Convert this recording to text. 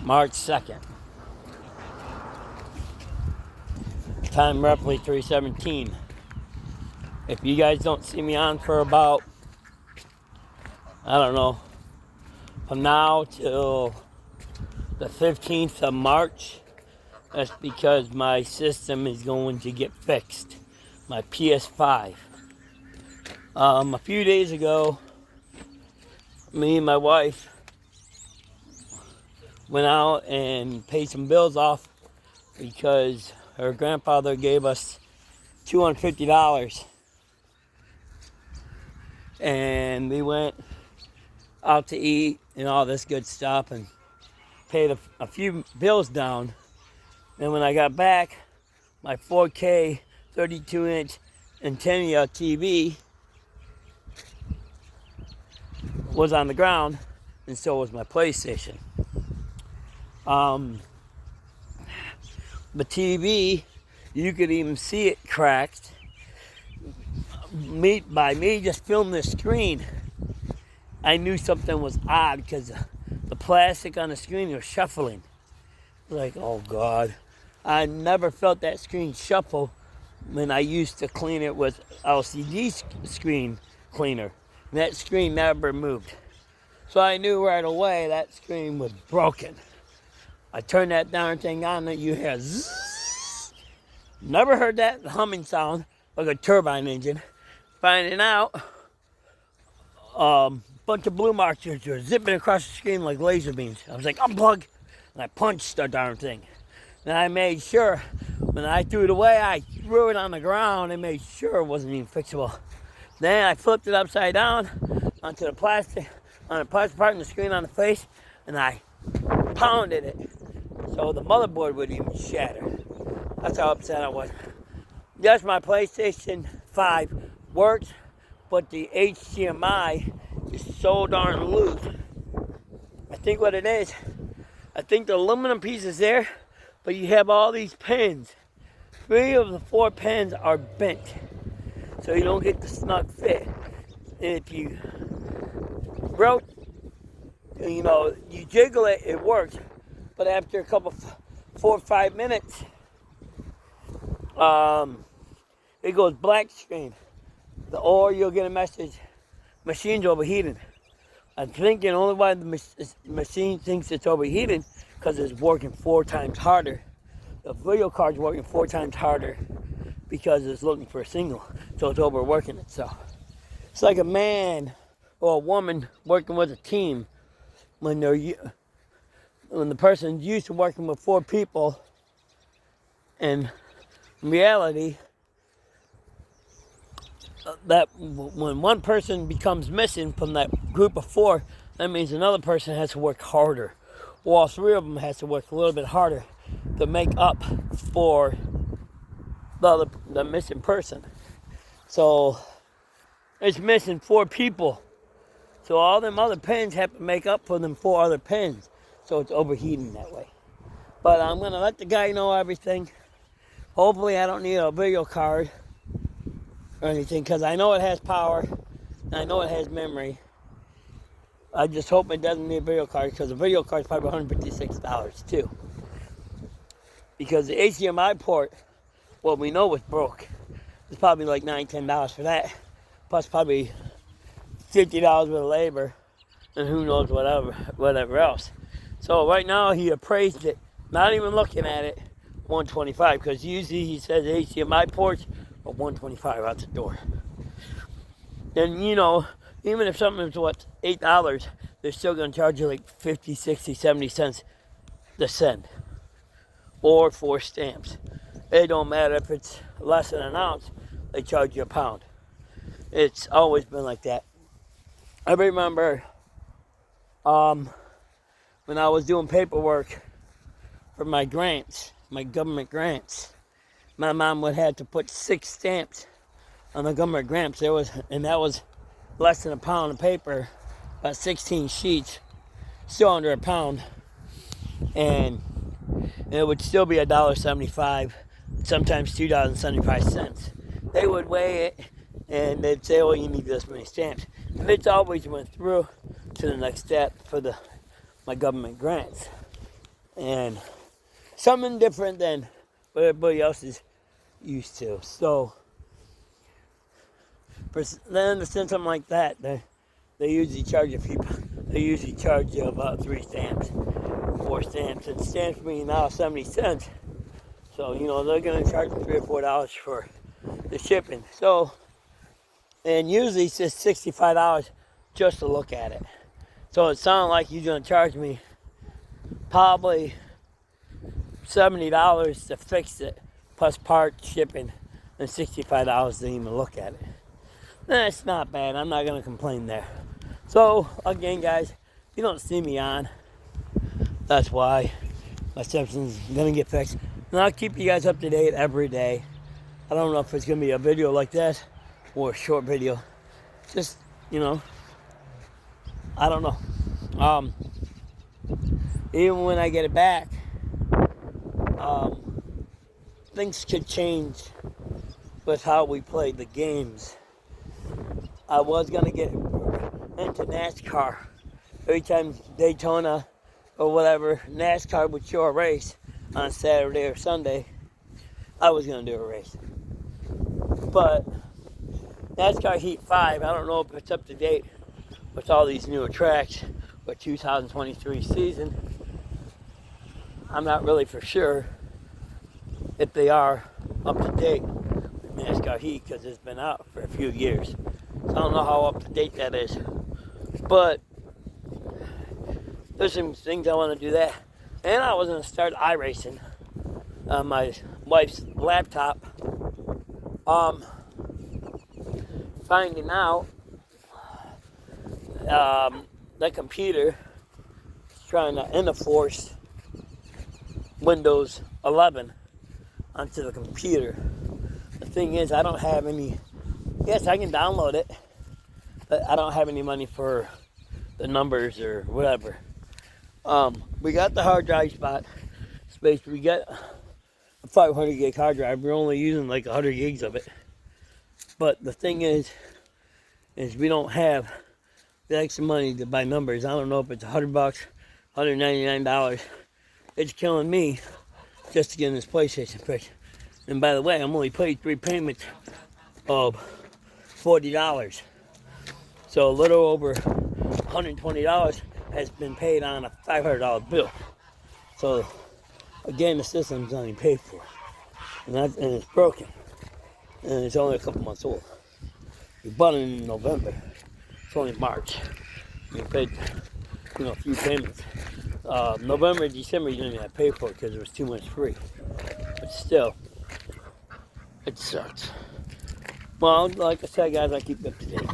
March 2nd. Time roughly 3:17. If you guys don't see me on for about, I don't know, from now till the 15th of March, that's because my system is going to get fixed. My PS5. A few days ago, me and my wife went out and paid some bills off because her grandfather gave us $250. And we went out to eat and all this good stuff and paid a few bills down. And when I got back, my 4K 32-inch antenna TV was on the ground, and so was my PlayStation. The TV, you could even see it cracked. By me just filming the screen, I knew something was odd because the plastic on the screen was shuffling. Like, oh God. I never felt that screen shuffle when I used to clean it with LCD screen cleaner. And that screen never moved. So I knew right away that screen was broken. I turned that darn thing on and you hear zzz. Never heard that humming sound like a turbine engine. Finding out, bunch of blue markers were zipping across the screen like laser beams. I was like, unplug, and I punched the darn thing. And I made sure, when I threw it away, I threw it on the ground and made sure it wasn't even fixable. Then I flipped it upside down onto the plastic, on the plastic part and the screen on the face, and I pounded it so the motherboard would even shatter. That's how upset I was. Yes, my PlayStation 5 works, but the HDMI is so darn loose. I think what it is, I think the aluminum piece is there, but you have all these pins. 3 of the 4 pins are bent, so you don't get the snug fit. And if you you jiggle it, it works. But after a couple, 4 or 5 minutes, it goes black screen. Or you'll get a message, machine's overheating. I'm thinking only why the machine thinks it's overheating because it's working 4 times harder. The video card's working 4 times harder because it's looking for a signal, so it's overworking itself. It's like a man or a woman working with a team. When the person's used to working with 4 people, and in reality, that when one person becomes missing from that group of 4, that means another person has to work harder. Or all 3 of them has to work a little bit harder to make up for the missing person. So it's missing 4 people. So all them other pins have to make up for them 4 other pins. So it's overheating that way. But I'm going to let the guy know everything. Hopefully I don't need a video card or anything, because I know it has power, and I know it has memory. I just hope it doesn't need a video card, because the video card is probably $156 too. Because the HDMI port, what we know was broke. It's probably like $9, $10 for that, plus probably $50 with labor, and who knows whatever else. So right now he appraised it, not even looking at it, $125, because usually he says HDMI ports are $125 out the door. Then, even if something is $8, they're still going to charge you like 50, 60, 70 cents to send. Or 4 stamps. It don't matter if it's less than an ounce, they charge you £1. It's always been like that. I remember when I was doing paperwork for my grants, my government grants, my mom would have to put 6 stamps on the government grants. That was less than £1 of paper, about 16 sheets, still under £1, and it would still be $1.75, sometimes $2.75. They would weigh it, and they'd say, "Oh, you need this many stamps," and it's always went through to the next step for my government grants. and something different than what everybody else is used to. So, for them to send something like that, they usually charge people. They usually charge you about 3 stamps, 4 stamps, and stamps being now 70 cents. So they're gonna charge you $3 or $4 for the shipping. So, and usually it's just $65 just to look at it. So it sounded like you're gonna charge me probably $70 to fix it, plus parts, shipping, and $65 to even look at it. That's not bad. I'm not gonna complain there. So again, guys, if you don't see me on, that's why my Simpsons gonna get fixed. And I'll keep you guys up to date every day. I don't know if it's gonna be a video like this or a short video. Just I don't know. Even when I get it back, things could change with how we play the games. I was gonna get into NASCAR. Every time Daytona or whatever, NASCAR would show a race on Saturday or Sunday, I was gonna do a race. But NASCAR Heat 5, I don't know if it's up to date with all these newer tracks for 2023 season. I'm not really for sure if they are up to date with NASCAR Heat because it's been out for a few years. So I don't know how up to date that is. But there's some things I want to do that. And I was going to start iRacing on my wife's laptop. Finding out the computer is trying to enforce Windows 11 onto the computer. The thing is, I don't have any. Yes, I can download it, but I don't have any money for the numbers or whatever. We got the hard drive space. We got a 500 gig hard drive. We're only using like 100 gigs of it. But the thing is we don't have the extra money to buy numbers. I don't know if it's $100, $199. It's killing me just to get in this PlayStation fixed. And by the way, I'm only paid 3 payments of $40. So a little over $120 has been paid on a $500 bill. So again, the system's only paid for, and it's broken, and it's only a couple months old. We bought it in November. It's only March. We paid, a few payments. November, December, you didn't even have to pay for it because it was 2 months free. But still, it sucks. Well, like I said, guys, I keep up to date.